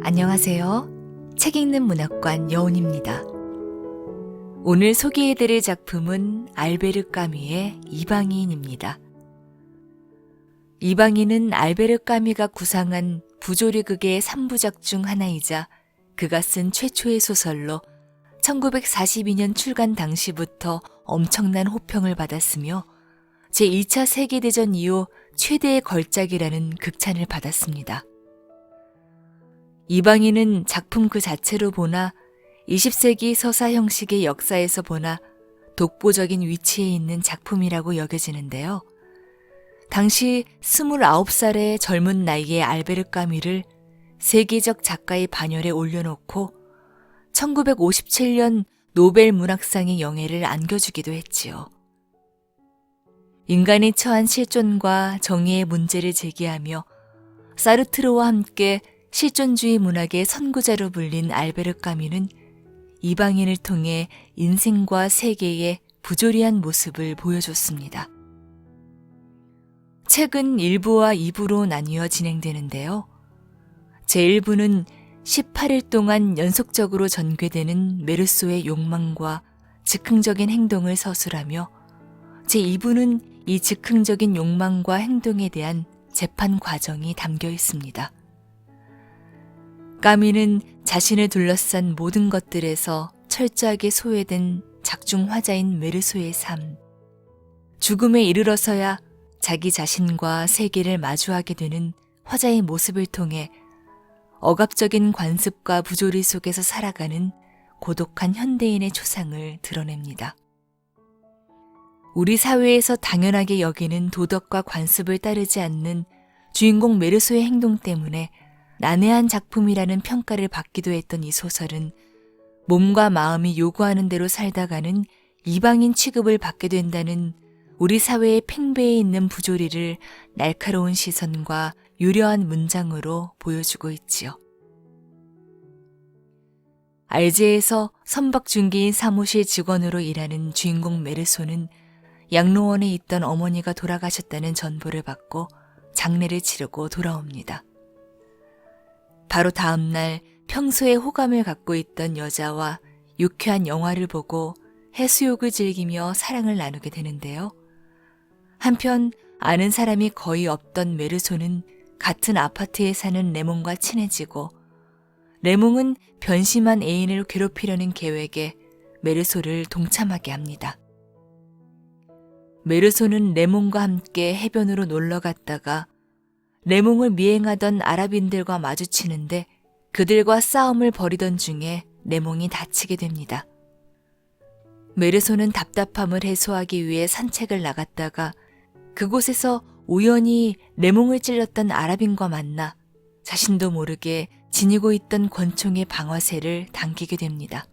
안녕하세요. 책 읽는 문학관 여운입니다. 오늘 소개해드릴 작품은 알베르 까뮈의 이방인입니다. 이방인은 알베르 까뮈가 구상한 부조리극의 3부작 중 하나이자 그가 쓴 최초의 소설로 1942년 출간 당시부터 엄청난 호평을 받았으며 제2차 세계대전 이후 최대의 걸작이라는 극찬을 받았습니다. 이방인은 작품 그 자체로 보나 20세기 서사 형식의 역사에서 보나 독보적인 위치에 있는 작품이라고 여겨지는데요. 당시 29살의 젊은 나이의 알베르 까뮈를 세계적 작가의 반열에 올려놓고 1957년 노벨 문학상의 영예를 안겨주기도 했지요. 인간이 처한 실존과 정의의 문제를 제기하며 사르트르와 함께 실존주의 문학의 선구자로 불린 알베르 까뮈는 이방인을 통해 인생과 세계의 부조리한 모습을 보여줬습니다. 책은 1부와 2부로 나뉘어 진행되는데요. 제1부는 18일 동안 연속적으로 전개되는 메르소의 욕망과 즉흥적인 행동을 서술하며 제2부는 이 즉흥적인 욕망과 행동에 대한 재판 과정이 담겨 있습니다. 까뮈는 자신을 둘러싼 모든 것들에서 철저하게 소외된 작중 화자인 메르소의 삶, 죽음에 이르러서야 자기 자신과 세계를 마주하게 되는 화자의 모습을 통해 억압적인 관습과 부조리 속에서 살아가는 고독한 현대인의 초상을 드러냅니다. 우리 사회에서 당연하게 여기는 도덕과 관습을 따르지 않는 주인공 메르소의 행동 때문에 난해한 작품이라는 평가를 받기도 했던 이 소설은 몸과 마음이 요구하는 대로 살다가는 이방인 취급을 받게 된다는 우리 사회의 팽배해 있는 부조리를 날카로운 시선과 유려한 문장으로 보여주고 있지요. 알제에서 선박중개인 사무실 직원으로 일하는 주인공 메르소는 양로원에 있던 어머니가 돌아가셨다는 전보를 받고 장례를 치르고 돌아옵니다. 바로 다음 날 평소에 호감을 갖고 있던 여자와 유쾌한 영화를 보고 해수욕을 즐기며 사랑을 나누게 되는데요. 한편 아는 사람이 거의 없던 메르소는 같은 아파트에 사는 레몽과 친해지고 레몽은 변심한 애인을 괴롭히려는 계획에 메르소를 동참하게 합니다. 메르소는 레몽과 함께 해변으로 놀러 갔다가 레몽을 미행하던 아랍인들과 마주치는데 그들과 싸움을 벌이던 중에 레몽이 다치게 됩니다. 메르소는 답답함을 해소하기 위해 산책을 나갔다가 그곳에서 우연히 레몽을 찔렀던 아랍인과 만나 자신도 모르게 지니고 있던 권총의 방아쇠를 당기게 됩니다.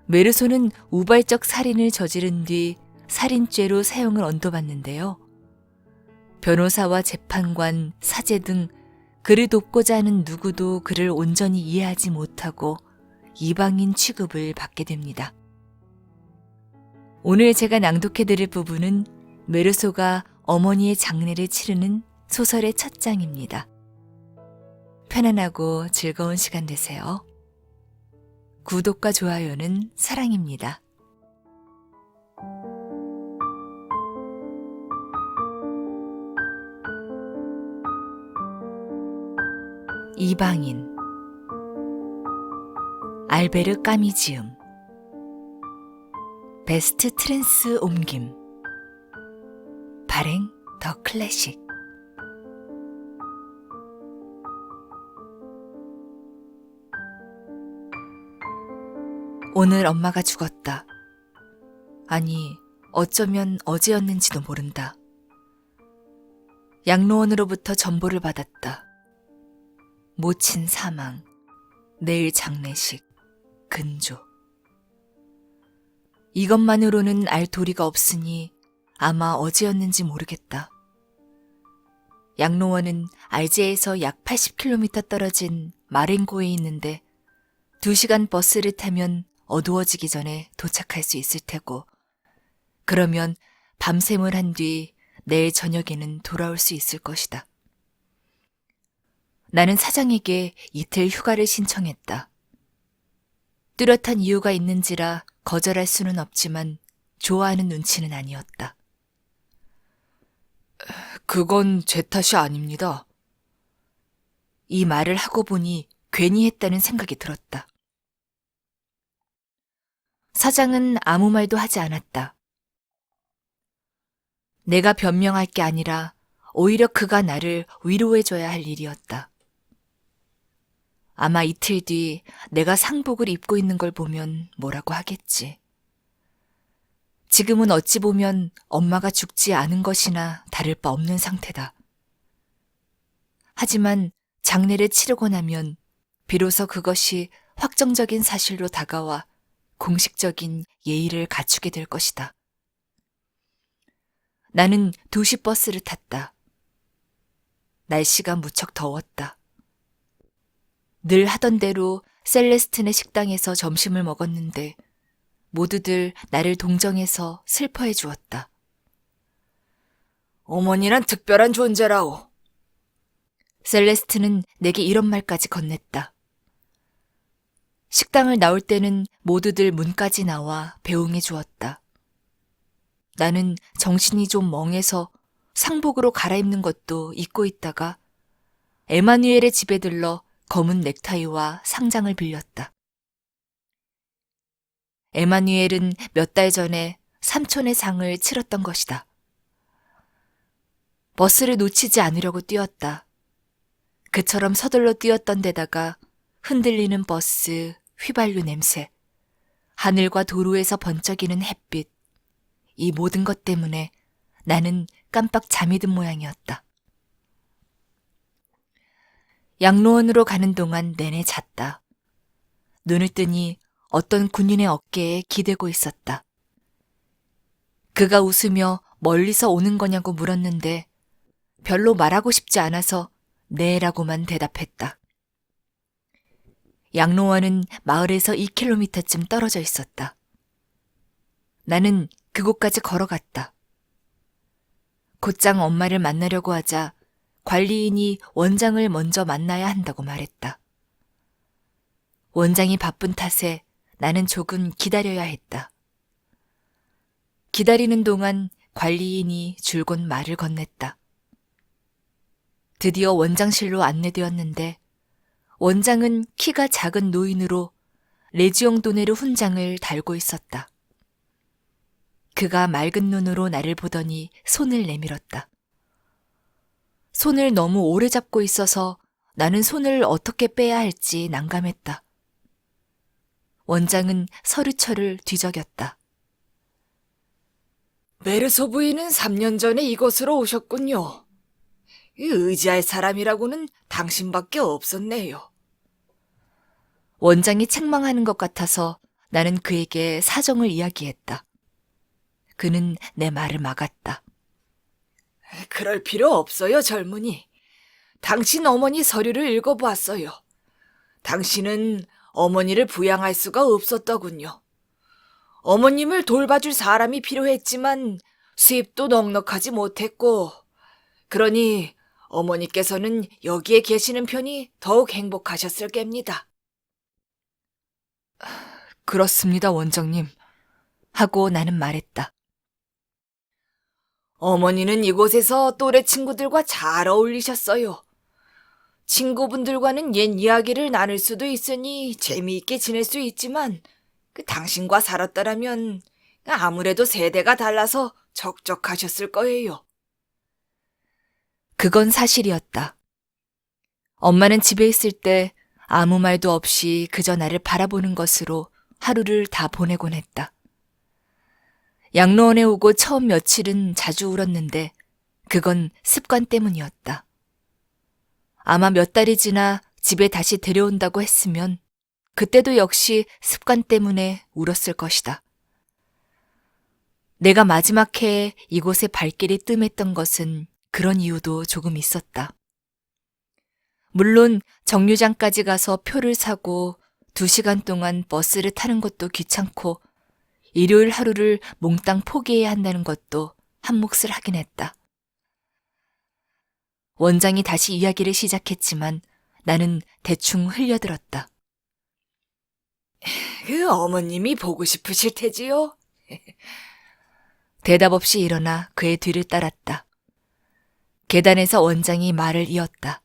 메르소는 우발적 살인을 저지른 뒤 살인죄로 사형을 언도받는데요. 변호사와 재판관, 사제 등 그를 돕고자 하는 누구도 그를 온전히 이해하지 못하고 이방인 취급을 받게 됩니다. 오늘 제가 낭독해드릴 부분은 메르소가 어머니의 장례를 치르는 소설의 첫 장입니다. 편안하고 즐거운 시간 되세요. 구독과 좋아요는 사랑입니다. 이방인 알베르 까뮈 지음 베스트 트랜스 옮김 발행 더 클래식 오늘 엄마가 죽었다. 아니, 어쩌면 어제였는지도 모른다. 양로원으로부터 전보를 받았다. 모친 사망, 내일 장례식, 근조. 이것만으로는 알 도리가 없으니 아마 어제였는지 모르겠다. 양로원은 알제에서 약 80km 떨어진 마렌고에 있는데 2시간 버스를 타면 어두워지기 전에 도착할 수 있을 테고 그러면 밤샘을 한 뒤 내일 저녁에는 돌아올 수 있을 것이다. 나는 사장에게 이틀 휴가를 신청했다. 뚜렷한 이유가 있는지라 거절할 수는 없지만 좋아하는 눈치는 아니었다. 그건 제 탓이 아닙니다. 이 말을 하고 보니 괜히 했다는 생각이 들었다. 사장은 아무 말도 하지 않았다. 내가 변명할 게 아니라 오히려 그가 나를 위로해줘야 할 일이었다. 아마 이틀 뒤 내가 상복을 입고 있는 걸 보면 뭐라고 하겠지. 지금은 어찌 보면 엄마가 죽지 않은 것이나 다를 바 없는 상태다. 하지만 장례를 치르고 나면 비로소 그것이 확정적인 사실로 다가와 공식적인 예의를 갖추게 될 것이다. 나는 2시 버스를 탔다. 날씨가 무척 더웠다. 늘 하던 대로 셀레스틴의 식당에서 점심을 먹었는데 모두들 나를 동정해서 슬퍼해 주었다. 어머니란 특별한 존재라오. 셀레스틴은 내게 이런 말까지 건넸다. 식당을 나올 때는 모두들 문까지 나와 배웅해 주었다. 나는 정신이 좀 멍해서 상복으로 갈아입는 것도 잊고 있다가 에마뉴엘의 집에 들러 검은 넥타이와 상장을 빌렸다. 에마뉴엘은 몇 달 전에 삼촌의 상을 치렀던 것이다. 버스를 놓치지 않으려고 뛰었다. 그처럼 서둘러 뛰었던 데다가 흔들리는 버스, 휘발유 냄새, 하늘과 도로에서 번쩍이는 햇빛, 이 모든 것 때문에 나는 깜빡 잠이 든 모양이었다. 양로원으로 가는 동안 내내 잤다. 눈을 뜨니 어떤 군인의 어깨에 기대고 있었다. 그가 웃으며 멀리서 오는 거냐고 물었는데 별로 말하고 싶지 않아서 네라고만 대답했다. 양로원은 마을에서 2km쯤 떨어져 있었다. 나는 그곳까지 걸어갔다. 곧장 엄마를 만나려고 하자 관리인이 원장을 먼저 만나야 한다고 말했다. 원장이 바쁜 탓에 나는 조금 기다려야 했다. 기다리는 동안 관리인이 줄곧 말을 건넸다. 드디어 원장실로 안내되었는데 원장은 키가 작은 노인으로 레지옹 도네르 훈장을 달고 있었다. 그가 맑은 눈으로 나를 보더니 손을 내밀었다. 손을 너무 오래 잡고 있어서 나는 손을 어떻게 빼야 할지 난감했다. 원장은 서류처를 뒤적였다. 메르소 부인은 3년 전에 이곳으로 오셨군요. 의지할 사람이라고는 당신밖에 없었네요. 원장이 책망하는 것 같아서 나는 그에게 사정을 이야기했다. 그는 내 말을 막았다. 그럴 필요 없어요, 젊은이. 당신 어머니 서류를 읽어보았어요. 당신은 어머니를 부양할 수가 없었더군요. 어머님을 돌봐줄 사람이 필요했지만 수입도 넉넉하지 못했고, 그러니 어머니께서는 여기에 계시는 편이 더욱 행복하셨을 겁니다. 그렇습니다, 원장님. 하고 나는 말했다. 어머니는 이곳에서 또래 친구들과 잘 어울리셨어요. 친구분들과는 옛 이야기를 나눌 수도 있으니 재미있게 지낼 수 있지만 당신과 살았더라면 아무래도 세대가 달라서 적적하셨을 거예요. 그건 사실이었다. 엄마는 집에 있을 때 아무 말도 없이 그저 나를 바라보는 것으로 하루를 다 보내곤 했다. 양로원에 오고 처음 며칠은 자주 울었는데 그건 습관 때문이었다. 아마 몇 달이 지나 집에 다시 데려온다고 했으면 그때도 역시 습관 때문에 울었을 것이다. 내가 마지막 해에 이곳에 발길이 뜸했던 것은 그런 이유도 조금 있었다. 물론 정류장까지 가서 표를 사고 2시간 동안 버스를 타는 것도 귀찮고 일요일 하루를 몽땅 포기해야 한다는 것도 한 몫을 하긴 했다. 원장이 다시 이야기를 시작했지만 나는 대충 흘려들었다. 그 어머님이 보고 싶으실 테지요? 대답 없이 일어나 그의 뒤를 따랐다. 계단에서 원장이 말을 이었다.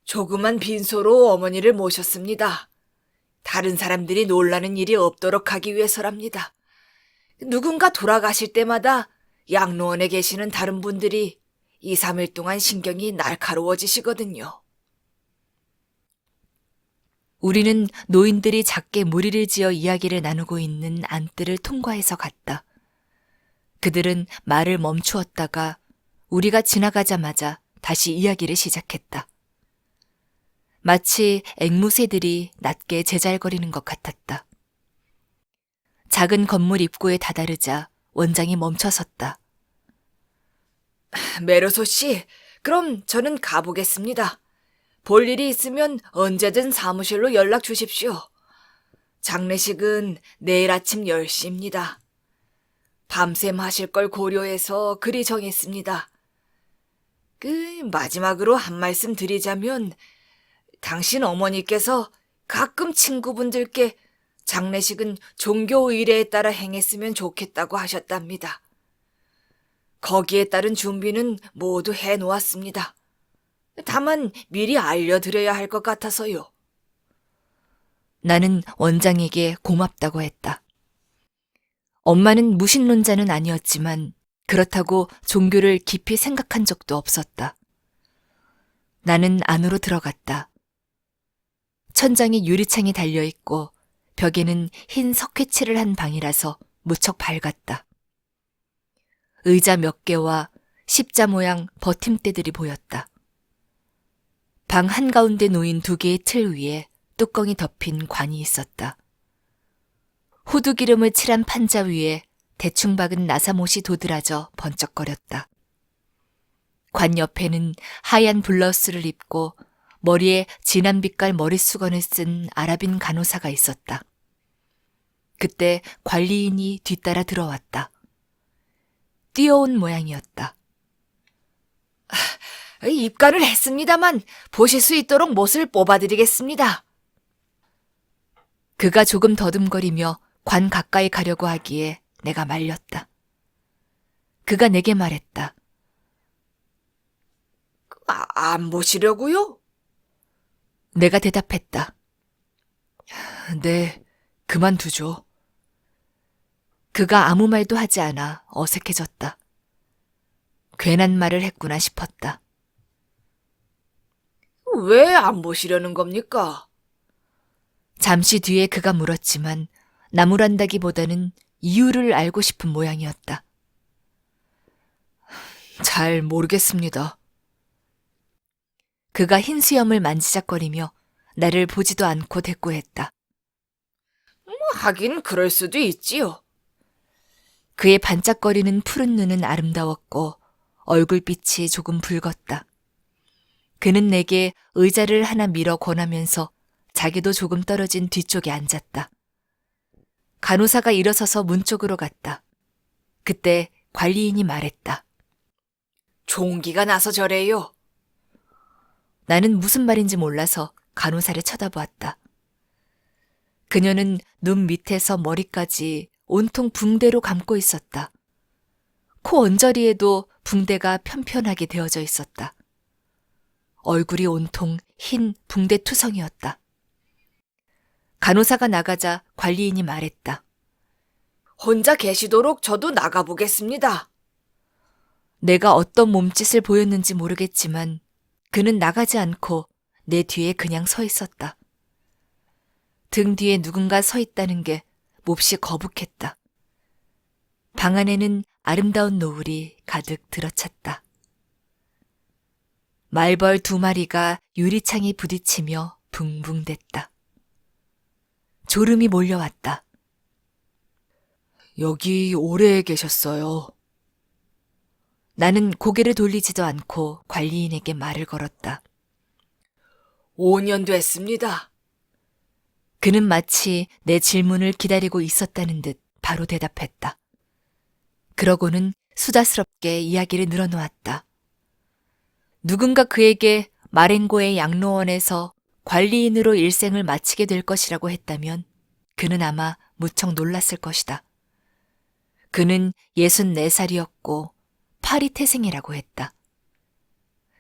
조그만 빈소로 어머니를 모셨습니다. 다른 사람들이 놀라는 일이 없도록 하기 위해서랍니다. 누군가 돌아가실 때마다 양로원에 계시는 다른 분들이 2, 3일 동안 신경이 날카로워지시거든요. 우리는 노인들이 작게 무리를 지어 이야기를 나누고 있는 안뜰을 통과해서 갔다. 그들은 말을 멈추었다가 우리가 지나가자마자 다시 이야기를 시작했다. 마치 앵무새들이 낮게 제잘거리는 것 같았다. 작은 건물 입구에 다다르자 원장이 멈춰섰다. 메르소 씨, 그럼 저는 가보겠습니다. 볼 일이 있으면 언제든 사무실로 연락 주십시오. 장례식은 내일 아침 10시입니다. 밤샘 하실 걸 고려해서 그리 정했습니다. 마지막으로 한 말씀 드리자면, 당신 어머니께서 가끔 친구분들께 장례식은 종교 의례에 따라 행했으면 좋겠다고 하셨답니다. 거기에 따른 준비는 모두 해놓았습니다. 다만 미리 알려드려야 할 것 같아서요. 나는 원장에게 고맙다고 했다. 엄마는 무신론자는 아니었지만 그렇다고 종교를 깊이 생각한 적도 없었다. 나는 안으로 들어갔다. 천장에 유리창이 달려있고 벽에는 흰 석회칠을 한 방이라서 무척 밝았다. 의자 몇 개와 십자 모양 버팀대들이 보였다. 방 한가운데 놓인 2개의 틀 위에 뚜껑이 덮인 관이 있었다. 호두기름을 칠한 판자 위에 대충 박은 나사못이 도드라져 번쩍거렸다. 관 옆에는 하얀 블라우스를 입고 머리에 진한 빛깔 머릿수건을 쓴 아랍인 간호사가 있었다. 그때 관리인이 뒤따라 들어왔다. 뛰어온 모양이었다. 입간을 했습니다만 보실 수 있도록 못을 뽑아드리겠습니다. 그가 조금 더듬거리며 관 가까이 가려고 하기에 내가 말렸다. 그가 내게 말했다. 안 보시려고요? 내가 대답했다. 네, 그만두죠. 그가 아무 말도 하지 않아 어색해졌다. 괜한 말을 했구나 싶었다. 왜 안 보시려는 겁니까? 잠시 뒤에 그가 물었지만 나무란다기보다는 이유를 알고 싶은 모양이었다. 잘 모르겠습니다. 그가 흰 수염을 만지작거리며 나를 보지도 않고 대꾸했다. 하긴 그럴 수도 있지요. 그의 반짝거리는 푸른 눈은 아름다웠고 얼굴빛이 조금 붉었다. 그는 내게 의자를 하나 밀어 권하면서 자기도 조금 떨어진 뒤쪽에 앉았다. 간호사가 일어서서 문 쪽으로 갔다. 그때 관리인이 말했다. 종기가 나서 저래요. 나는 무슨 말인지 몰라서 간호사를 쳐다보았다. 그녀는 눈 밑에서 머리까지 온통 붕대로 감고 있었다. 코 언저리에도 붕대가 편편하게 되어져 있었다. 얼굴이 온통 흰 붕대 투성이었다. 간호사가 나가자 관리인이 말했다. 혼자 계시도록 저도 나가보겠습니다. 내가 어떤 몸짓을 보였는지 모르겠지만 그는 나가지 않고 내 뒤에 그냥 서 있었다. 등 뒤에 누군가 서 있다는 게 몹시 거북했다. 방 안에는 아름다운 노을이 가득 들어찼다. 말벌 2마리가 유리창에 부딪히며 붕붕댔다. 졸음이 몰려왔다. 여기 오래 계셨어요. 나는 고개를 돌리지도 않고 관리인에게 말을 걸었다. 5년 됐습니다. 그는 마치 내 질문을 기다리고 있었다는 듯 바로 대답했다. 그러고는 수다스럽게 이야기를 늘어놓았다. 누군가 그에게 마렌고의 양로원에서 관리인으로 일생을 마치게 될 것이라고 했다면 그는 아마 무척 놀랐을 것이다. 그는 64살이었고 파리 태생이라고 했다.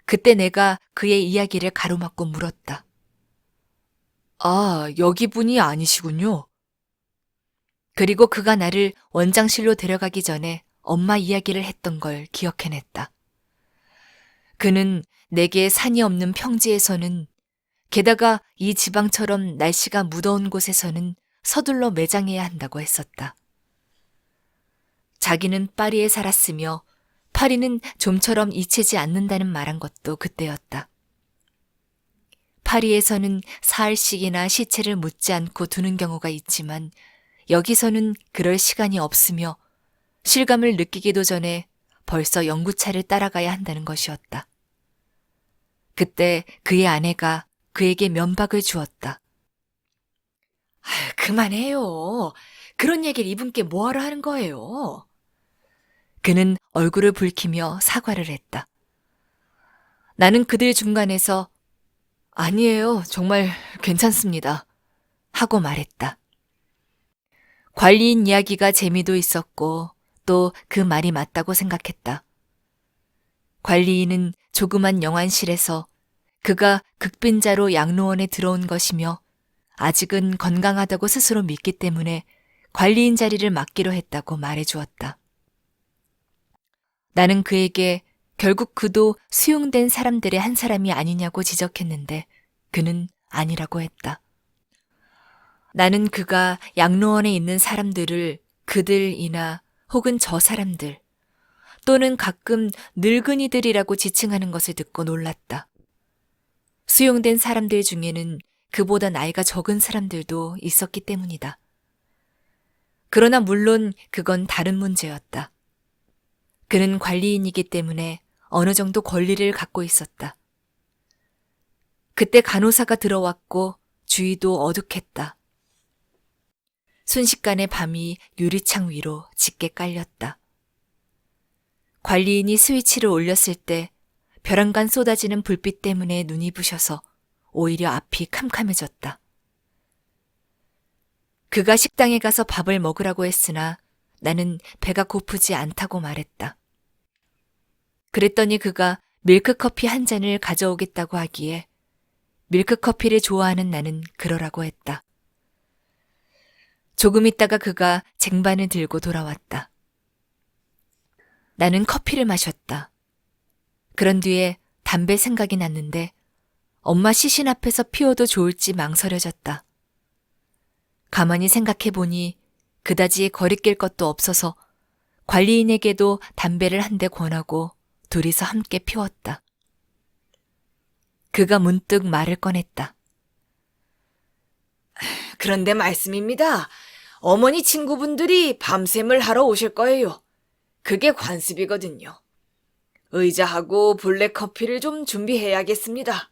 그때 내가 그의 이야기를 가로막고 물었다. 아, 여기 분이 아니시군요. 그리고 그가 나를 원장실로 데려가기 전에 엄마 이야기를 했던 걸 기억해냈다. 그는 내게 산이 없는 평지에서는, 게다가 이 지방처럼 날씨가 무더운 곳에서는 서둘러 매장해야 한다고 했었다. 자기는 파리에 살았으며 파리는 좀처럼 잊히지 않는다는 말한 것도 그때였다. 파리에서는 사흘씩이나 시체를 묻지 않고 두는 경우가 있지만 여기서는 그럴 시간이 없으며 실감을 느끼기도 전에 벌써 연구차를 따라가야 한다는 것이었다. 그때 그의 아내가 그에게 면박을 주었다. 그만해요. 그런 얘기를 이분께 뭐하러 하는 거예요? 그는 얼굴을 붉히며 사과를 했다. 나는 그들 중간에서 아니에요. 정말 괜찮습니다. 하고 말했다. 관리인 이야기가 재미도 있었고 또 그 말이 맞다고 생각했다. 관리인은 조그만 영안실에서 그가 극빈자로 양로원에 들어온 것이며 아직은 건강하다고 스스로 믿기 때문에 관리인 자리를 맡기로 했다고 말해주었다. 나는 그에게 결국 그도 수용된 사람들의 한 사람이 아니냐고 지적했는데 그는 아니라고 했다. 나는 그가 양로원에 있는 사람들을 그들이나 혹은 저 사람들 또는 가끔 늙은이들이라고 지칭하는 것을 듣고 놀랐다. 수용된 사람들 중에는 그보다 나이가 적은 사람들도 있었기 때문이다. 그러나 물론 그건 다른 문제였다. 그는 관리인이기 때문에 어느 정도 권리를 갖고 있었다. 그때 간호사가 들어왔고 주위도 어둑했다. 순식간에 밤이 유리창 위로 짙게 깔렸다. 관리인이 스위치를 올렸을 때 벼랑간 쏟아지는 불빛 때문에 눈이 부셔서 오히려 앞이 캄캄해졌다. 그가 식당에 가서 밥을 먹으라고 했으나 나는 배가 고프지 않다고 말했다. 그랬더니 그가 밀크커피 한 잔을 가져오겠다고 하기에 밀크커피를 좋아하는 나는 그러라고 했다. 조금 있다가 그가 쟁반을 들고 돌아왔다. 나는 커피를 마셨다. 그런 뒤에 담배 생각이 났는데 엄마 시신 앞에서 피워도 좋을지 망설여졌다. 가만히 생각해보니 그다지 거리낄 것도 없어서 관리인에게도 담배를 한 대 권하고 둘이서 함께 피웠다. 그가 문득 말을 꺼냈다. 그런데 말씀입니다. 어머니 친구분들이 밤샘을 하러 오실 거예요. 그게 관습이거든요. 의자하고 블랙커피를 좀 준비해야겠습니다.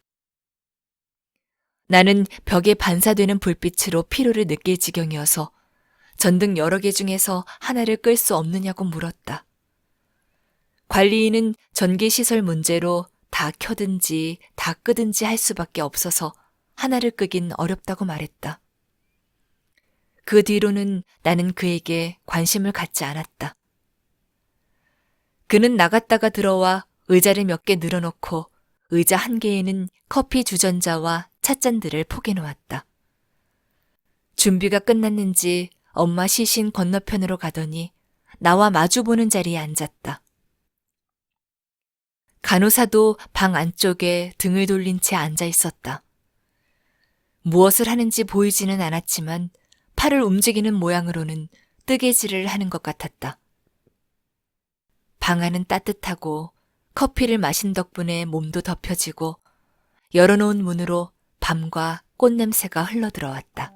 나는 벽에 반사되는 불빛으로 피로를 느낄 지경이어서 전등 여러 개 중에서 하나를 끌 수 없느냐고 물었다. 관리인은 전기시설 문제로 다 켜든지 다 끄든지 할 수밖에 없어서 하나를 끄긴 어렵다고 말했다. 그 뒤로는 나는 그에게 관심을 갖지 않았다. 그는 나갔다가 들어와 의자를 몇 개 늘어놓고 의자 한 개에는 커피 주전자와 찻잔들을 포개놓았다. 준비가 끝났는지 엄마 시신 건너편으로 가더니 나와 마주보는 자리에 앉았다. 간호사도 방 안쪽에 등을 돌린 채 앉아 있었다. 무엇을 하는지 보이지는 않았지만 팔을 움직이는 모양으로는 뜨개질을 하는 것 같았다. 방 안은 따뜻하고 커피를 마신 덕분에 몸도 덮여지고 열어놓은 문으로 밤과 꽃냄새가 흘러들어왔다.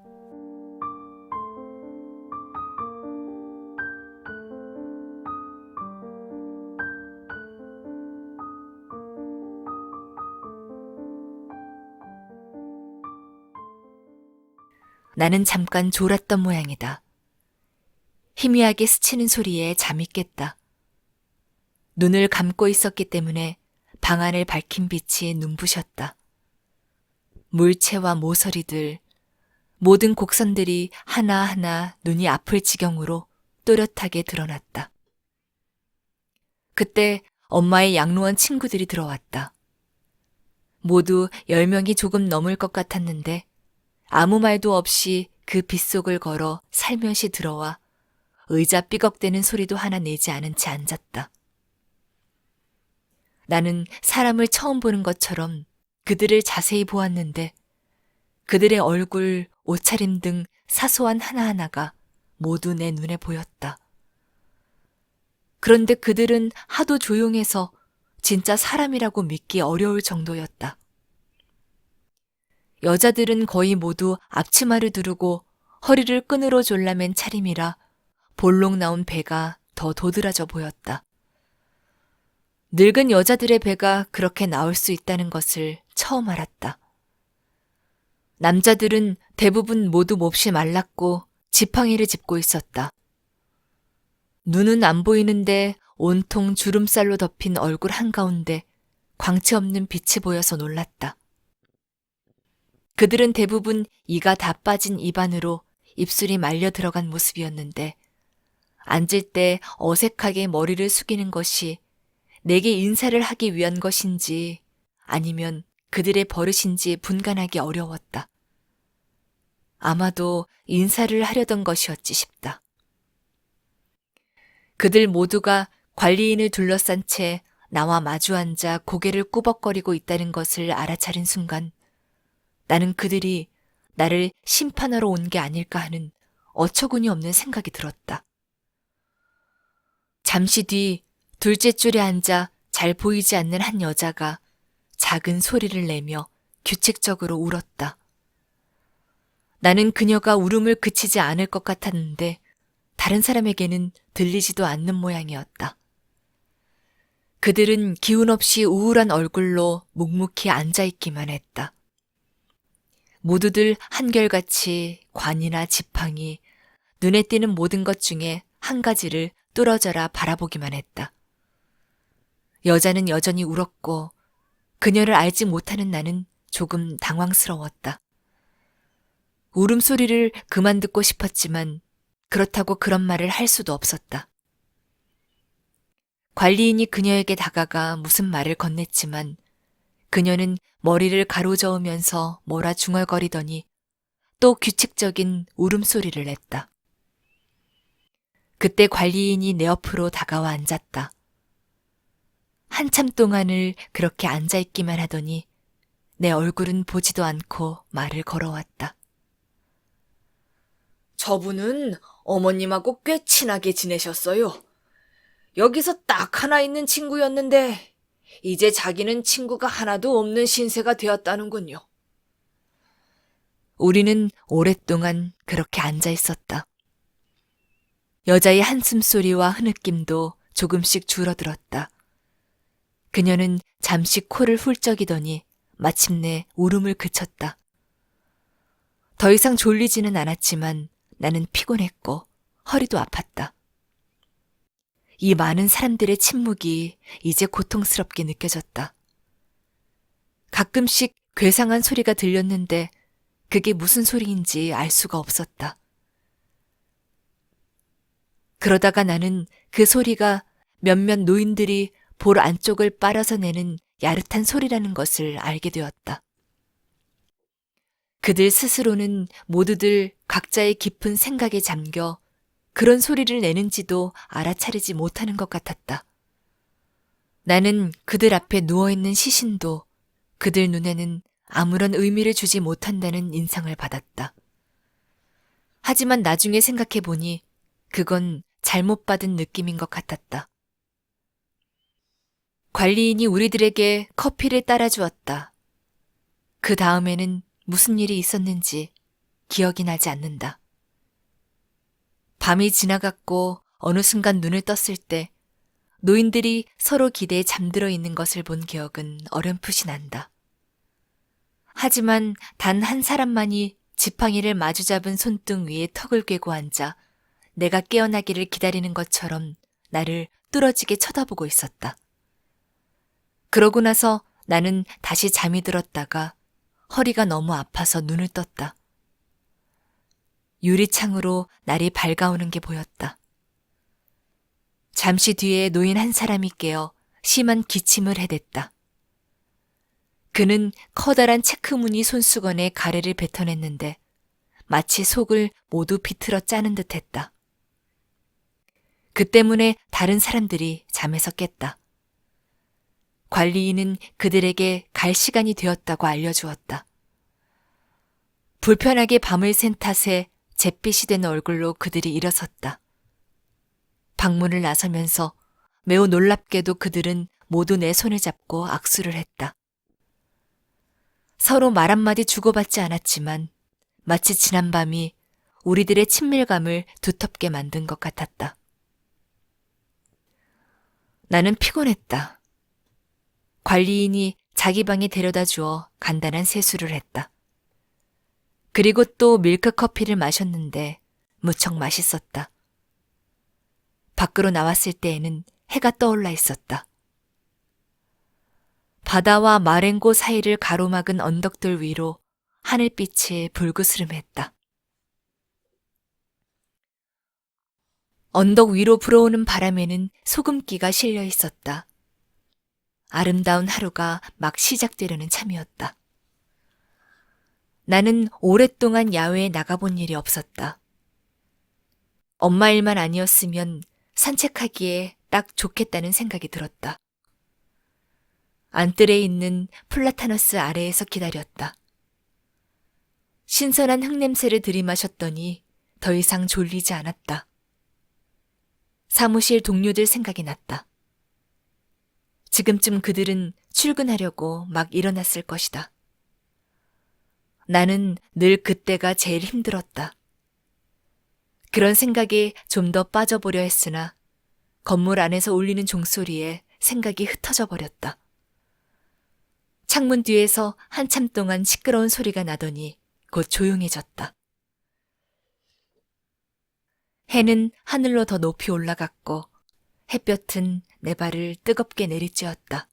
나는 잠깐 졸았던 모양이다. 희미하게 스치는 소리에 잠이 깼다. 눈을 감고 있었기 때문에 방 안을 밝힌 빛이 눈부셨다. 물체와 모서리들, 모든 곡선들이 하나하나 눈이 아플 지경으로 또렷하게 드러났다. 그때 엄마의 양로원 친구들이 들어왔다. 모두 10명이 조금 넘을 것 같았는데 아무 말도 없이 그 빗속을 걸어 살며시 들어와 의자 삐걱대는 소리도 하나 내지 않은 채 앉았다. 나는 사람을 처음 보는 것처럼 그들을 자세히 보았는데 그들의 얼굴, 옷차림 등 사소한 하나하나가 모두 내 눈에 보였다. 그런데 그들은 하도 조용해서 진짜 사람이라고 믿기 어려울 정도였다. 여자들은 거의 모두 앞치마를 두르고 허리를 끈으로 졸라맨 차림이라 볼록 나온 배가 더 도드라져 보였다. 늙은 여자들의 배가 그렇게 나올 수 있다는 것을 처음 알았다. 남자들은 대부분 모두 몹시 말랐고 지팡이를 짚고 있었다. 눈은 안 보이는데 온통 주름살로 덮인 얼굴 한가운데 광채 없는 빛이 보여서 놀랐다. 그들은 대부분 이가 다 빠진 입안으로 입술이 말려 들어간 모습이었는데 앉을 때 어색하게 머리를 숙이는 것이 내게 인사를 하기 위한 것인지 아니면 그들의 버릇인지 분간하기 어려웠다. 아마도 인사를 하려던 것이었지 싶다. 그들 모두가 관리인을 둘러싼 채 나와 마주 앉아 고개를 꾸벅거리고 있다는 것을 알아차린 순간 나는 그들이 나를 심판하러 온 게 아닐까 하는 어처구니 없는 생각이 들었다. 잠시 뒤 둘째 줄에 앉아 잘 보이지 않는 한 여자가 작은 소리를 내며 규칙적으로 울었다. 나는 그녀가 울음을 그치지 않을 것 같았는데 다른 사람에게는 들리지도 않는 모양이었다. 그들은 기운 없이 우울한 얼굴로 묵묵히 앉아있기만 했다. 모두들 한결같이 관이나 지팡이, 눈에 띄는 모든 것 중에 한 가지를 뚫어져라 바라보기만 했다. 여자는 여전히 울었고 그녀를 알지 못하는 나는 조금 당황스러웠다. 울음소리를 그만 듣고 싶었지만 그렇다고 그런 말을 할 수도 없었다. 관리인이 그녀에게 다가가 무슨 말을 건넸지만 그녀는 머리를 가로저으면서 뭐라 중얼거리더니 또 규칙적인 울음소리를 냈다. 그때 관리인이 내 옆으로 다가와 앉았다. 한참 동안을 그렇게 앉아있기만 하더니 내 얼굴은 보지도 않고 말을 걸어왔다. 저분은 어머님하고 꽤 친하게 지내셨어요. 여기서 딱 하나 있는 친구였는데 이제 자기는 친구가 하나도 없는 신세가 되었다는군요. 우리는 오랫동안 그렇게 앉아 있었다. 여자의 한숨소리와 흐느낌도 조금씩 줄어들었다. 그녀는 잠시 코를 훌쩍이더니 마침내 울음을 그쳤다. 더 이상 졸리지는 않았지만 나는 피곤했고 허리도 아팠다. 이 많은 사람들의 침묵이 이제 고통스럽게 느껴졌다. 가끔씩 괴상한 소리가 들렸는데 그게 무슨 소리인지 알 수가 없었다. 그러다가 나는 그 소리가 몇몇 노인들이 볼 안쪽을 빨아서 내는 야릇한 소리라는 것을 알게 되었다. 그들 스스로는 모두들 각자의 깊은 생각에 잠겨 그런 소리를 내는지도 알아차리지 못하는 것 같았다. 나는 그들 앞에 누워있는 시신도 그들 눈에는 아무런 의미를 주지 못한다는 인상을 받았다. 하지만 나중에 생각해보니 그건 잘못 받은 느낌인 것 같았다. 관리인이 우리들에게 커피를 따라주었다. 그 다음에는 무슨 일이 있었는지 기억이 나지 않는다. 밤이 지나갔고 어느 순간 눈을 떴을 때 노인들이 서로 기대에 잠들어 있는 것을 본 기억은 어렴풋이 난다. 하지만 단 한 사람만이 지팡이를 마주잡은 손등 위에 턱을 꿰고 앉아 내가 깨어나기를 기다리는 것처럼 나를 뚫어지게 쳐다보고 있었다. 그러고 나서 나는 다시 잠이 들었다가 허리가 너무 아파서 눈을 떴다. 유리창으로 날이 밝아오는 게 보였다. 잠시 뒤에 노인 한 사람이 깨어 심한 기침을 해댔다. 그는 커다란 체크무늬 손수건에 가래를 뱉어냈는데 마치 속을 모두 비틀어 짜는 듯했다. 그 때문에 다른 사람들이 잠에서 깼다. 관리인은 그들에게 갈 시간이 되었다고 알려주었다. 불편하게 밤을 샌 탓에 잿빛이 된 얼굴로 그들이 일어섰다. 방문을 나서면서 매우 놀랍게도 그들은 모두 내 손을 잡고 악수를 했다. 서로 말 한마디 주고받지 않았지만 마치 지난밤이 우리들의 친밀감을 두텁게 만든 것 같았다. 나는 피곤했다. 관리인이 자기 방에 데려다 주어 간단한 세수를 했다. 그리고 또 밀크 커피를 마셨는데 무척 맛있었다. 밖으로 나왔을 때에는 해가 떠올라 있었다. 바다와 마렌고 사이를 가로막은 언덕들 위로 하늘빛이 불그스름했다. 언덕 위로 불어오는 바람에는 소금기가 실려 있었다. 아름다운 하루가 막 시작되려는 참이었다. 나는 오랫동안 야외에 나가본 일이 없었다. 엄마 일만 아니었으면 산책하기에 딱 좋겠다는 생각이 들었다. 안뜰에 있는 플라타너스 아래에서 기다렸다. 신선한 흙냄새를 들이마셨더니 더 이상 졸리지 않았다. 사무실 동료들 생각이 났다. 지금쯤 그들은 출근하려고 막 일어났을 것이다. 나는 늘 그때가 제일 힘들었다. 그런 생각에 좀 더 빠져보려 했으나 건물 안에서 울리는 종소리에 생각이 흩어져 버렸다. 창문 뒤에서 한참 동안 시끄러운 소리가 나더니 곧 조용해졌다. 해는 하늘로 더 높이 올라갔고 햇볕은 내 발을 뜨겁게 내리쬐었다.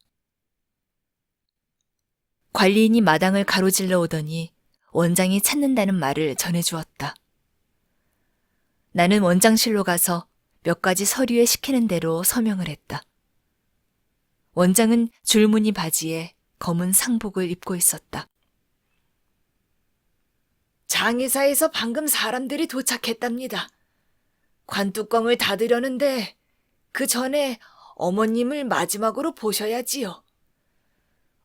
관리인이 마당을 가로질러 오더니 원장이 찾는다는 말을 전해주었다. 나는 원장실로 가서 몇 가지 서류에 시키는 대로 서명을 했다. 원장은 줄무늬 바지에 검은 상복을 입고 있었다. 장의사에서 방금 사람들이 도착했답니다. 관뚜껑을 닫으려는데 그 전에 어머님을 마지막으로 보셔야지요.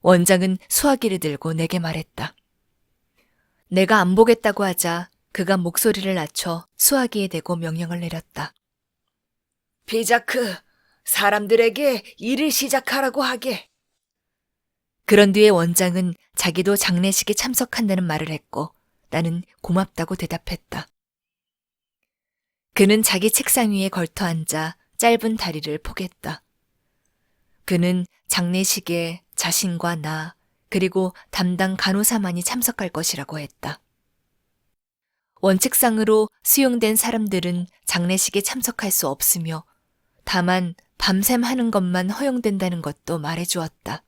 원장은 수화기를 들고 내게 말했다. 내가 안 보겠다고 하자 그가 목소리를 낮춰 수화기에 대고 명령을 내렸다. 비자크, 사람들에게 일을 시작하라고 하게. 그런 뒤에 원장은 자기도 장례식에 참석한다는 말을 했고 나는 고맙다고 대답했다. 그는 자기 책상 위에 걸터 앉아 짧은 다리를 포겠다. 그는 장례식에 자신과 나 그리고 담당 간호사만이 참석할 것이라고 했다. 원칙상으로 수용된 사람들은 장례식에 참석할 수 없으며 다만 밤샘 하는 것만 허용된다는 것도 말해주었다.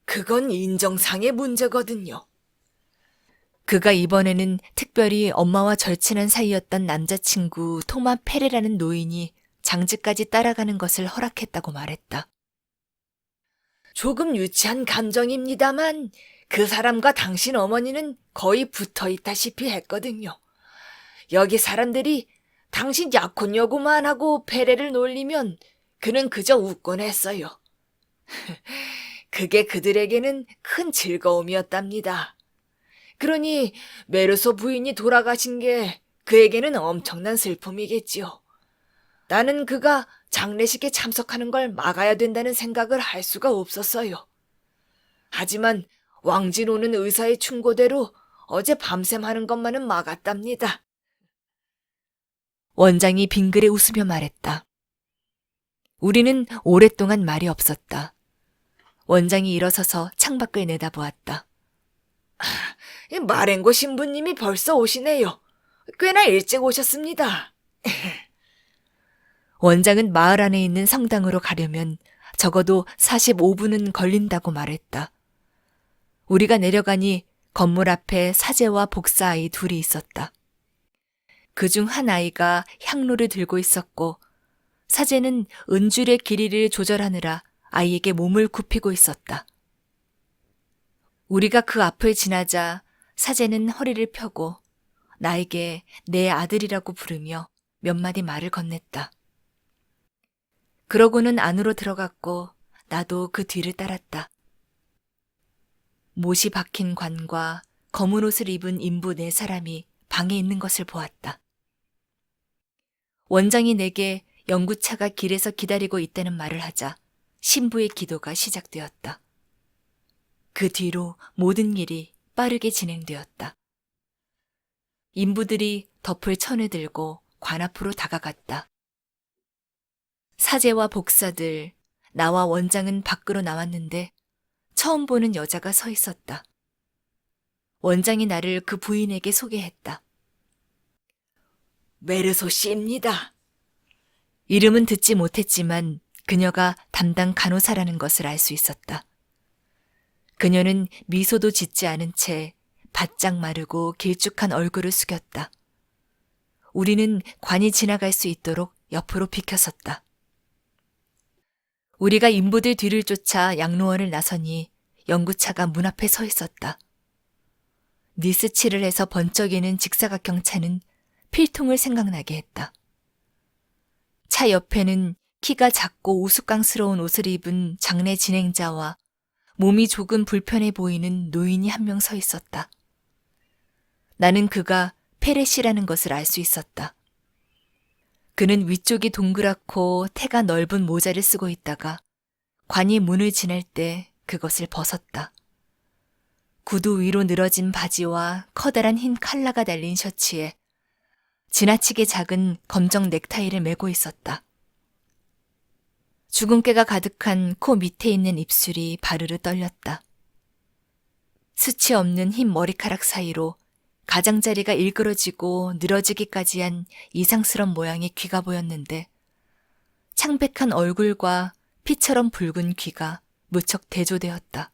그건 인정상의 문제거든요. 그가 이번에는 특별히 엄마와 절친한 사이였던 남자친구 토마 페레라는 노인이 장지까지 따라가는 것을 허락했다고 말했다. 조금 유치한 감정입니다만 그 사람과 당신 어머니는 거의 붙어 있다시피 했거든요. 여기 사람들이 당신 약혼 여고만 하고 페레를 놀리면 그는 그저 웃곤 했어요. 그게 그들에게는 큰 즐거움이었답니다. 그러니 메르소 부인이 돌아가신 게 그에게는 엄청난 슬픔이겠지요. 나는 그가 장례식에 참석하는 걸 막아야 된다는 생각을 할 수가 없었어요. 하지만 왕진 오는 의사의 충고대로 어제 밤샘 하는 것만은 막았답니다. 원장이 빙그레 웃으며 말했다. 우리는 오랫동안 말이 없었다. 원장이 일어서서 창밖을 내다보았다. 마렌고 신부님이 벌써 오시네요. 꽤나 일찍 오셨습니다. 원장은 마을 안에 있는 성당으로 가려면 적어도 45분은 걸린다고 말했다. 우리가 내려가니 건물 앞에 사제와 복사 아이 둘이 있었다. 그중 한 아이가 향로를 들고 있었고 사제는 은줄의 길이를 조절하느라 아이에게 몸을 굽히고 있었다. 우리가 그 앞을 지나자 사제는 허리를 펴고 나에게 내 아들이라고 부르며 몇 마디 말을 건넸다. 그러고는 안으로 들어갔고 나도 그 뒤를 따랐다. 못이 박힌 관과 검은 옷을 입은 인부 4사람이 방에 있는 것을 보았다. 원장이 내게 연구차가 길에서 기다리고 있다는 말을 하자 신부의 기도가 시작되었다. 그 뒤로 모든 일이 빠르게 진행되었다. 인부들이 덮을 천을 들고 관 앞으로 다가갔다. 사제와 복사들, 나와 원장은 밖으로 나왔는데 처음 보는 여자가 서 있었다. 원장이 나를 그 부인에게 소개했다. 메르소 씨입니다. 이름은 듣지 못했지만 그녀가 담당 간호사라는 것을 알 수 있었다. 그녀는 미소도 짓지 않은 채 바짝 마르고 길쭉한 얼굴을 숙였다. 우리는 관이 지나갈 수 있도록 옆으로 비켜섰다. 우리가 인부들 뒤를 쫓아 양로원을 나서니 연구차가 문 앞에 서 있었다. 니스칠을 해서 번쩍이는 직사각형 차는 필통을 생각나게 했다. 차 옆에는 키가 작고 우스꽝스러운 옷을 입은 장례 진행자와 몸이 조금 불편해 보이는 노인이 한 명 서 있었다. 나는 그가 페레시라는 것을 알 수 있었다. 그는 위쪽이 동그랗고 태가 넓은 모자를 쓰고 있다가 관이 문을 지날 때 그것을 벗었다. 구두 위로 늘어진 바지와 커다란 흰 칼라가 달린 셔츠에 지나치게 작은 검정 넥타이를 메고 있었다. 주근깨가 가득한 코 밑에 있는 입술이 바르르 떨렸다. 수치 없는 흰 머리카락 사이로 가장자리가 일그러지고 늘어지기까지 한 이상스런 모양의 귀가 보였는데 창백한 얼굴과 피처럼 붉은 귀가 무척 대조되었다.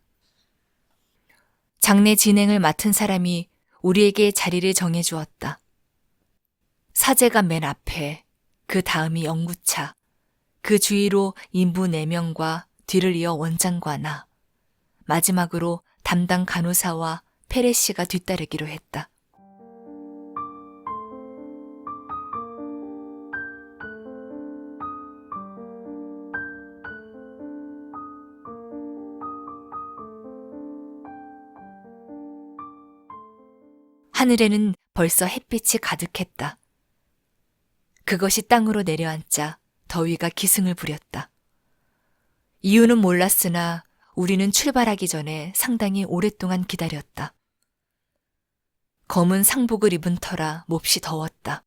장례 진행을 맡은 사람이 우리에게 자리를 정해주었다. 사제가 맨 앞에, 그 다음이 연구차, 그 주위로 인부 4명과 뒤를 이어 원장과 나, 마지막으로 담당 간호사와 페레시가 뒤따르기로 했다. 하늘에는 벌써 햇빛이 가득했다. 그것이 땅으로 내려앉자 더위가 기승을 부렸다. 이유는 몰랐으나 우리는 출발하기 전에 상당히 오랫동안 기다렸다. 검은 상복을 입은 터라 몹시 더웠다.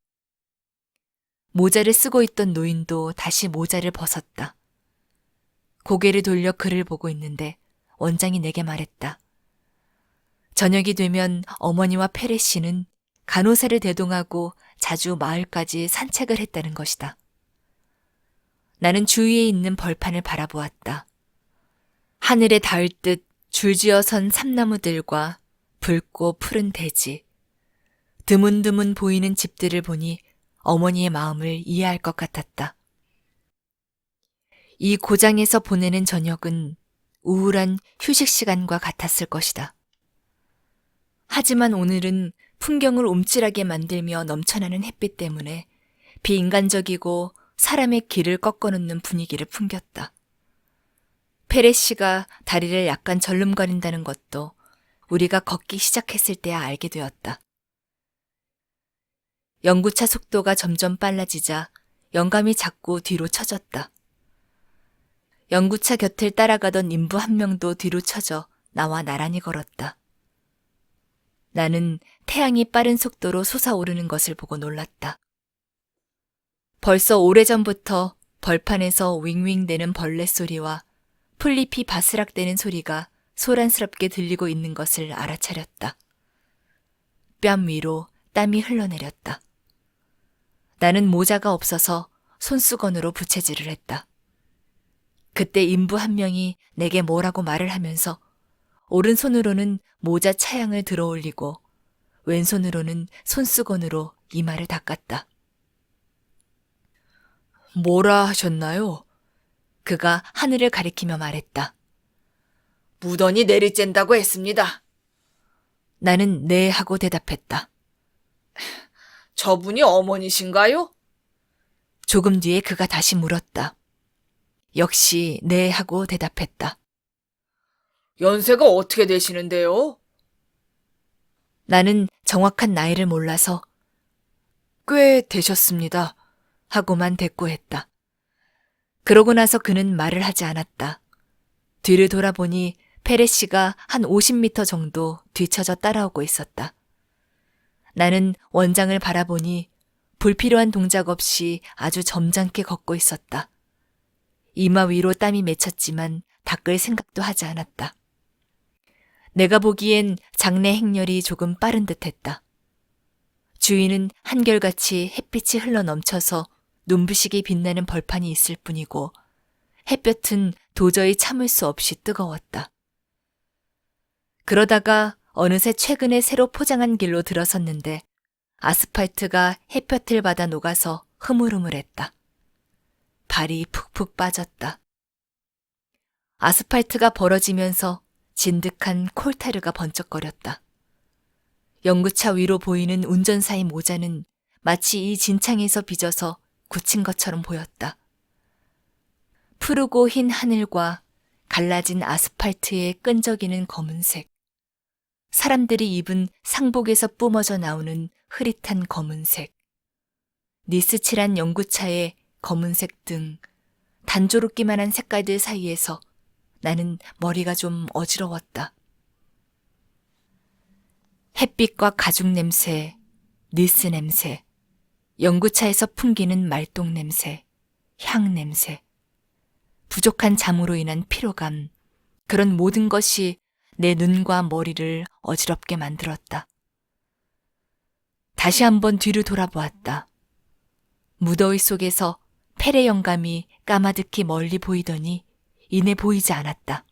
모자를 쓰고 있던 노인도 다시 모자를 벗었다. 고개를 돌려 그를 보고 있는데 원장이 내게 말했다. 저녁이 되면 어머니와 페레 씨는 간호사를 대동하고 자주 마을까지 산책을 했다는 것이다. 나는 주위에 있는 벌판을 바라보았다. 하늘에 닿을 듯 줄지어 선 삼나무들과 붉고 푸른 대지, 드문드문 보이는 집들을 보니 어머니의 마음을 이해할 것 같았다. 이 고장에서 보내는 저녁은 우울한 휴식 시간과 같았을 것이다. 하지만 오늘은 풍경을 움찔하게 만들며 넘쳐나는 햇빛 때문에 비인간적이고 사람의 길을 꺾어놓는 분위기를 풍겼다. 페레 씨가 다리를 약간 절름거린다는 것도 우리가 걷기 시작했을 때야 알게 되었다. 연구차 속도가 점점 빨라지자 영감이 자꾸 뒤로 처졌다. 연구차 곁을 따라가던 인부 한 명도 뒤로 처져 나와 나란히 걸었다. 나는 태양이 빠른 속도로 솟아오르는 것을 보고 놀랐다. 벌써 오래전부터 벌판에서 윙윙대는 벌레 소리와 풀잎이 바스락대는 소리가 소란스럽게 들리고 있는 것을 알아차렸다. 뺨 위로 땀이 흘러내렸다. 나는 모자가 없어서 손수건으로 부채질을 했다. 그때 인부 한 명이 내게 뭐라고 말을 하면서 오른손으로는 모자 차양을 들어 올리고 왼손으로는 손수건으로 이마를 닦았다. 뭐라 하셨나요? 그가 하늘을 가리키며 말했다. 무던히 내리쬐다고 했습니다. 나는 네 하고 대답했다. 저분이 어머니신가요? 조금 뒤에 그가 다시 물었다. 역시 네 하고 대답했다. 연세가 어떻게 되시는데요? 나는 정확한 나이를 몰라서 꽤 되셨습니다 하고만 대꾸했다. 그러고 나서 그는 말을 하지 않았다. 뒤를 돌아보니 페레 씨가 한 50m 정도 뒤처져 따라오고 있었다. 나는 원장을 바라보니 불필요한 동작 없이 아주 점잖게 걷고 있었다. 이마 위로 땀이 맺혔지만 닦을 생각도 하지 않았다. 내가 보기엔 장내 행렬이 조금 빠른 듯했다. 주위는 한결같이 햇빛이 흘러 넘쳐서 눈부시게 빛나는 벌판이 있을 뿐이고 햇볕은 도저히 참을 수 없이 뜨거웠다. 그러다가 어느새 최근에 새로 포장한 길로 들어섰는데 아스팔트가 햇볕을 받아 녹아서 흐물흐물했다. 발이 푹푹 빠졌다. 아스팔트가 벌어지면서 진득한 콜타르가 번쩍거렸다. 연구차 위로 보이는 운전사의 모자는 마치 이 진창에서 빚어서 굳힌 것처럼 보였다. 푸르고 흰 하늘과 갈라진 아스팔트에 끈적이는 검은색. 사람들이 입은 상복에서 뿜어져 나오는 흐릿한 검은색. 니스칠한 연구차의 검은색 등 단조롭기만 한 색깔들 사이에서 나는 머리가 좀 어지러웠다. 햇빛과 가죽 냄새, 니스 냄새, 연구차에서 풍기는 말똥 냄새, 향 냄새, 부족한 잠으로 인한 피로감, 그런 모든 것이 내 눈과 머리를 어지럽게 만들었다. 다시 한번 뒤로 돌아보았다. 무더위 속에서 페레 영감이 까마득히 멀리 보이더니 이내 보이지 않았다.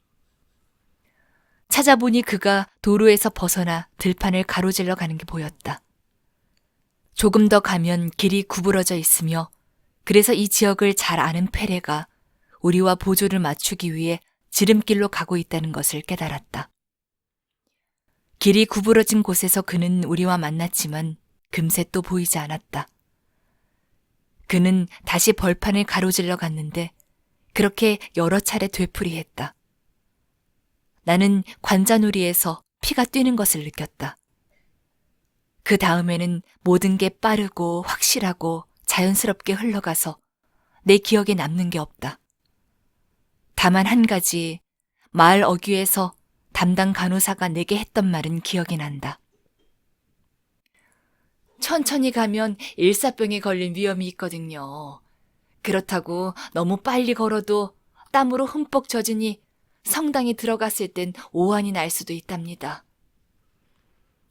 찾아보니 그가 도로에서 벗어나 들판을 가로질러 가는 게 보였다. 조금 더 가면 길이 구부러져 있으며 그래서 이 지역을 잘 아는 페레가 우리와 보조를 맞추기 위해 지름길로 가고 있다는 것을 깨달았다. 길이 구부러진 곳에서 그는 우리와 만났지만 금세 또 보이지 않았다. 그는 다시 벌판을 가로질러 갔는데 그렇게 여러 차례 되풀이했다. 나는 관자놀이에서 피가 뛰는 것을 느꼈다. 그 다음에는 모든 게 빠르고 확실하고 자연스럽게 흘러가서 내 기억에 남는 게 없다. 다만 한 가지, 마을 어귀에서 담당 간호사가 내게 했던 말은 기억이 난다. 천천히 가면 일사병에 걸릴 위험이 있거든요. 그렇다고 너무 빨리 걸어도 땀으로 흠뻑 젖으니 성당에 들어갔을 땐 오한이 날 수도 있답니다.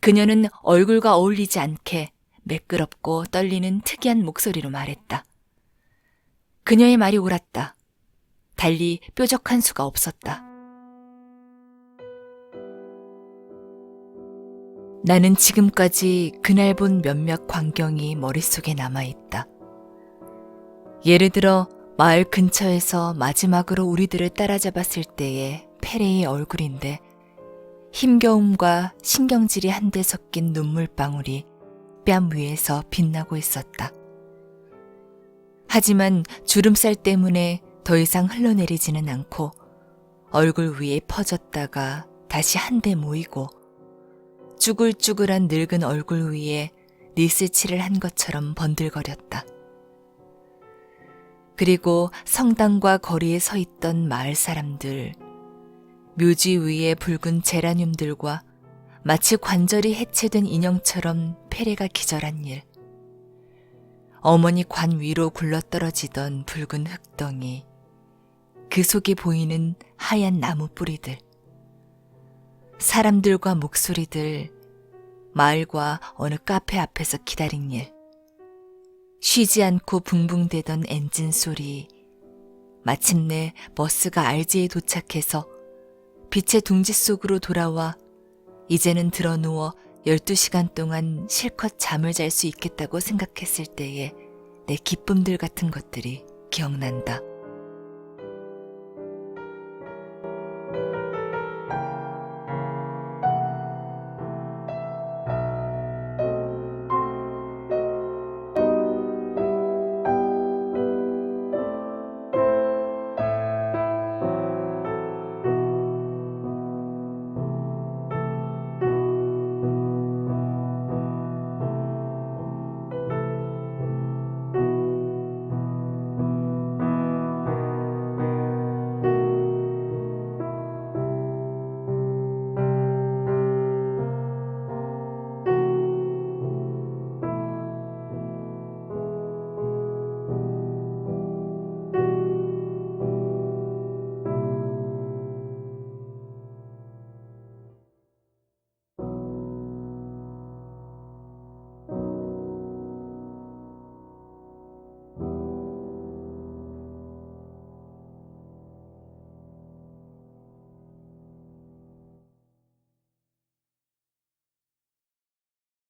그녀는 얼굴과 어울리지 않게 매끄럽고 떨리는 특이한 목소리로 말했다. 그녀의 말이 옳았다. 달리 뾰족한 수가 없었다. 나는 지금까지 그날 본 몇몇 광경이 머릿속에 남아있다. 예를 들어 마을 근처에서 마지막으로 우리들을 따라잡았을 때의 페레의 얼굴인데 힘겨움과 신경질이 한데 섞인 눈물방울이 뺨 위에서 빛나고 있었다. 하지만 주름살 때문에 더 이상 흘러내리지는 않고 얼굴 위에 퍼졌다가 다시 한데 모이고 쭈글쭈글한 늙은 얼굴 위에 니스칠을 한 것처럼 번들거렸다. 그리고 성당과 거리에 서 있던 마을 사람들, 묘지 위에 붉은 제라늄들과 마치 관절이 해체된 인형처럼 페레가 기절한 일, 어머니 관 위로 굴러떨어지던 붉은 흙덩이, 그 속에 보이는 하얀 나무 뿌리들, 사람들과 목소리들, 마을과 어느 카페 앞에서 기다린 일, 쉬지 않고 붕붕대던 엔진 소리, 마침내 버스가 RG에 도착해서 빛의 둥지 속으로 돌아와 이제는 드러누워 12시간 동안 실컷 잠을 잘 수 있겠다고 생각했을 때의 내 기쁨들 같은 것들이 기억난다.